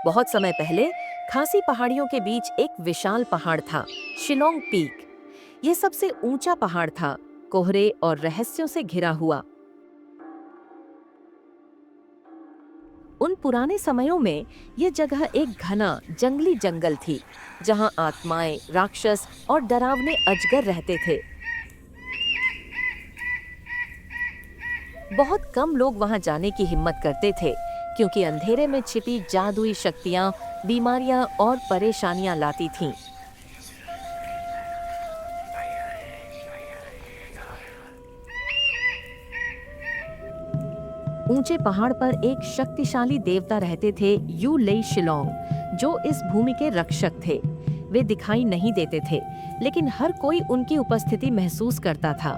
बहुत समय पहले खासी पहाड़ियों के बीच एक विशाल पहाड़ था, शिलोंग पीक। यह सबसे ऊंचा पहाड़ था, कोहरे और रहस्यों से घिरा हुआ। उन पुराने समयों में यह जगह एक घना जंगली जंगल थी, जहां आत्माएं, राक्षस और डरावने अजगर रहते थे। बहुत कम लोग वहां जाने की हिम्मत करते थे, क्योंकि अंधेरे में छिपी जादुई शक्तियां, बीमारियां और परेशानियां लाती थीं। ऊंचे पहाड़ पर एक शक्तिशाली देवता रहते थे, यू लेई शिलोंग, जो इस भूमि के रक्षक थे। वे दिखाई नहीं देते थे, लेकिन हर कोई उनकी उपस्थिति महसूस करता था।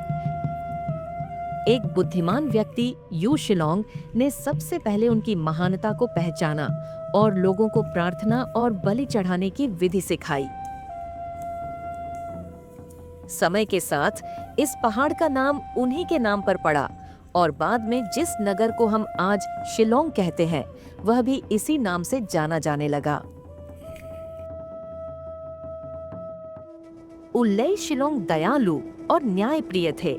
एक बुद्धिमान व्यक्ति, यू शिलोंग, ने सबसे पहले उनकी महानता को पहचाना और लोगों को प्रार्थना और बलि चढ़ाने की विधि सिखाई। समय के साथ इस पहाड़ का नाम उन्हीं के नाम पर पड़ा, और बाद में जिस नगर को हम आज शिलोंग कहते हैं, वह भी इसी नाम से जाना जाने लगा। उल्लेई शिलोंग दयालु और न्यायप्रिय थे।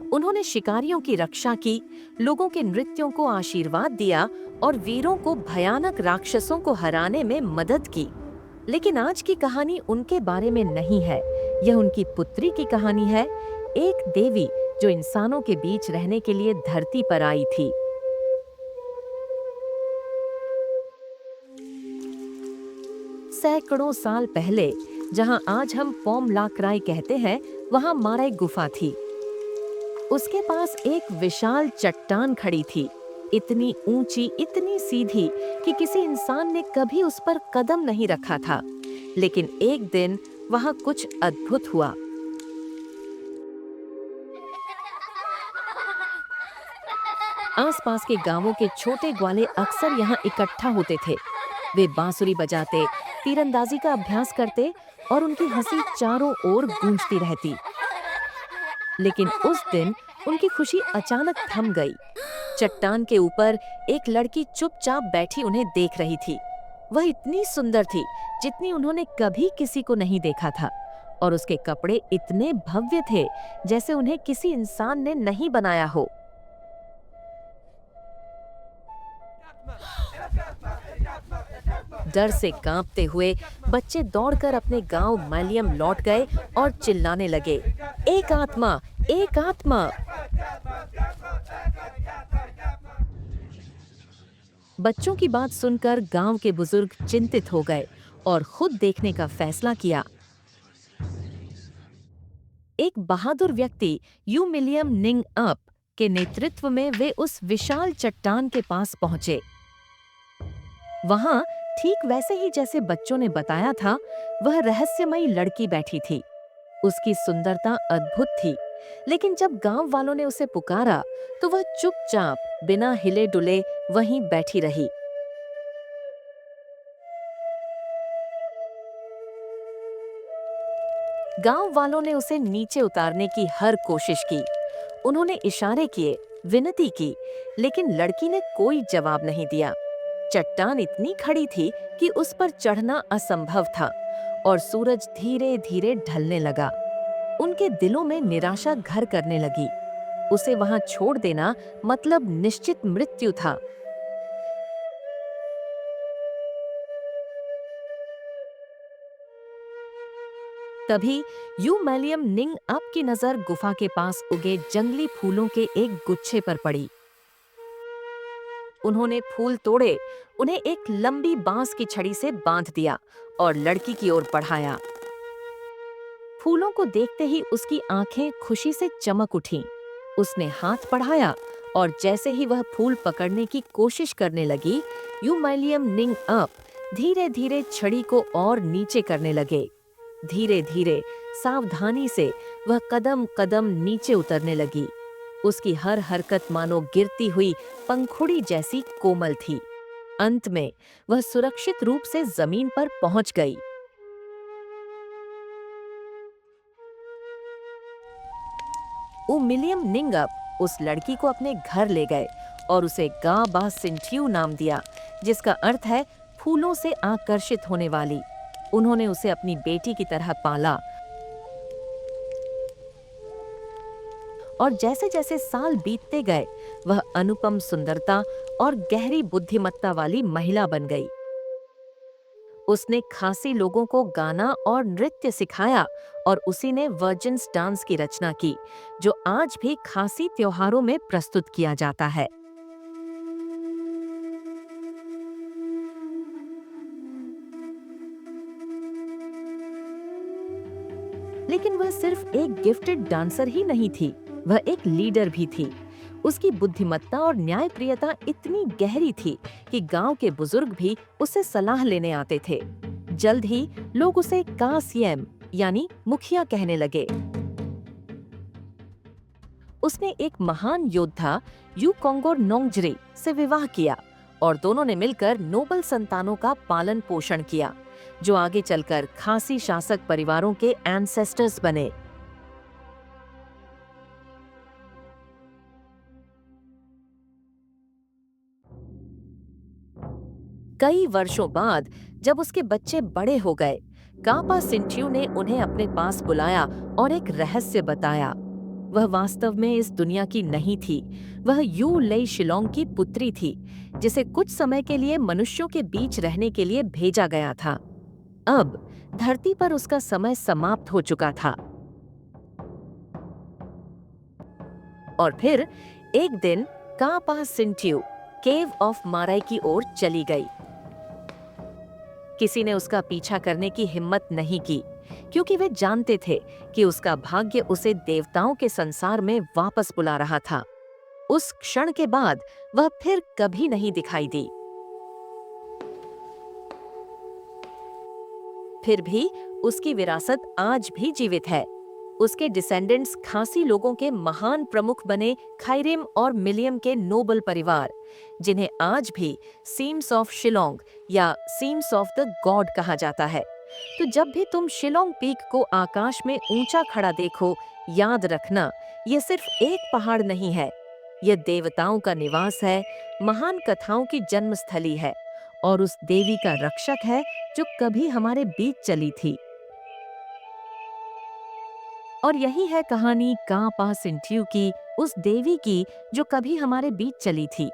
उन्होंने शिकारियों की रक्षा की, लोगों के नृत्यों को आशीर्वाद दिया और वीरों को भयानक राक्षसों को हराने में मदद की। लेकिन आज की कहानी उनके बारे में नहीं है, यह उनकी पुत्री की कहानी है, एक देवी जो इंसानों के बीच रहने के लिए धरती पर आई थी। सैकड़ों साल पहले, जहां आज हम पोमलाकराई कहते हैं, वहां माराई गुफा थी। उसके पास एक विशाल चट्टान खड़ी थी, इतनी ऊंची, इतनी सीधी कि किसी इंसान ने कभी उस पर कदम नहीं रखा था। लेकिन एक दिन वहां कुछ अद्भुत हुआ। आसपास के गांवों के छोटे ग्वाले अक्सर यहाँ इकट्ठा होते थे। वे बांसुरी बजाते, तीरंदाजी का अभ्यास करते और उनकी हंसी चारों ओर गूंजती रहती। लेकिन उस दिन उनकी खुशी अचानक थम गई। चट्टान के ऊपर एक लड़की चुपचाप बैठी उन्हें देख रही थी। वह इतनी सुंदर थी जितनी उन्होंने कभी किसी को नहीं देखा था, और उसके कपड़े इतने भव्य थे जैसे उन्हें किसी इंसान ने नहीं बनाया हो। डर से कांपते हुए बच्चे दौड़कर अपने गांव मैलियम लौट गए और चिल्लाने लगे, एक आत्मा, एक आत्मा। बच्चों की बात सुनकर गांव के बुजुर्ग चिंतित हो गए और खुद देखने का फैसला किया। एक बहादुर व्यक्ति, यू मिलियम निंग अप, के नेतृत्व में वे उस विशाल चट्टान के पास पहुंचे। वहां ठीक वैसे ही जैसे बच्चों ने बताया था, वह रहस्यमयी लड़की बैठी थी। उसकी सुंदरता अद्भुत थी, लेकिन जब गांव वालों ने उसे पुकारा तो वह चुपचाप बिना हिले डुले वहीं बैठी रही। गांव वालों ने उसे नीचे उतारने की हर कोशिश की। उन्होंने इशारे किए, विनती की, लेकिन लड़की ने कोई जवाब नहीं दिया। चट्टान इतनी खड़ी थी कि उस पर चढ़ना असंभव था, और सूरज धीरे धीरे ढलने लगा। उनके दिलों में निराशा घर करने लगी। उसे वहां छोड़ देना मतलब निश्चित मृत्यु था। तभी यू मैलियम निंग अप की नजर गुफा के पास उगे जंगली फूलों के एक गुच्छे पर पड़ी। उन्होंने फूल तोड़े, उन्हें एक लंबी बांस की छड़ी से बांध दिया और लड़की की ओर बढ़ाया। फूलों को देखते ही उसकी आंखें खुशी से चमक उठीं। उसने हाथ बढ़ाया और जैसे ही वह फूल पकड़ने की कोशिश करने लगी, यू मैलियम निंग अप धीरे धीरे छड़ी को और नीचे करने लगे। धीरे धीरे, सावधानी से वह कदम कदम नीचे उतरने लगी। उसकी हर हरकत मानो गिरती हुई पंखुड़ी जैसी कोमल थी। अंत में वह सुरक्षित रूप से जमीन पर पहुंच गई। मिलियम निंगअप उस लड़की को अपने घर ले गए और उसे गा बा सिंथियू नाम दिया, जिसका अर्थ है फूलों से आकर्षित होने वाली। उन्होंने उसे अपनी बेटी की तरह पाला और जैसे जैसे साल बीतते गए वह अनुपम सुंदरता और गहरी बुद्धिमत्ता वाली महिला बन गई। उसने खासी लोगों को गाना और नृत्य सिखाया और उसी ने वर्जिन्स डांस की रचना की, जो आज भी खासी त्योहारों में प्रस्तुत किया जाता है। लेकिन वह सिर्फ एक गिफ्टेड डांसर ही नहीं थी, वह एक लीडर भी थी। उसकी बुद्धिमत्ता और न्यायप्रियता इतनी गहरी थी कि गांव के बुजुर्ग भी उससे सलाह लेने आते थे। जल्द ही लोग उसे कासियम यानी मुखिया कहने लगे। उसने एक महान योद्धा यूकोंगोर नोंगजरी से विवाह किया और दोनों ने मिलकर नोबल संतानों का पालन पोषण किया, जो आगे चलकर खासी शासक परिवारों के एंसेस्टर्स बने। कई वर्षों बाद जब उसके बच्चे बड़े हो गए, कापा सिंट्यू ने उन्हें अपने पास बुलाया और एक रहस्य बताया। वह वास्तव में इस दुनिया की नहीं थी, वह यू लेई शिलोंग की पुत्री थी, जिसे कुछ समय के लिए मनुष्यों के बीच रहने के लिए भेजा गया था। अब धरती पर उसका समय समाप्त हो चुका था। और फिर एक दिन कापा सिंट्यू केव ऑफ माराई की ओर चली गई। किसी ने उसका पीछा करने की हिम्मत नहीं की, क्योंकि वे जानते थे कि उसका भाग्य उसे देवताओं के संसार में वापस बुला रहा था। उस क्षण के बाद वह फिर कभी नहीं दिखाई दी। फिर भी उसकी विरासत आज भी जीवित है। उसके डिसेंडेंट्स खासी लोगों के महान प्रमुख बने खाइरेम और मिलियम के नोबल परिवार, जिन्हें आज भी सीम्स ऑफ शिलोंग या सीम्स ऑफ द गॉड कहा जाता है। तो जब भी तुम शिलोंग पीक को आकाश में ऊंचा खड़ा देखो, याद रखना, ये सिर्फ एक पहाड़ नहीं है, यह देवताओं का निवास है, महान कथाओं की जन्मस्थली है और उस देवी का रक्षक है जो कभी हमारे बीच चली थी। और यही है कहानी कापा सिंट्यू की, उस देवी की जो कभी हमारे बीच चली थी।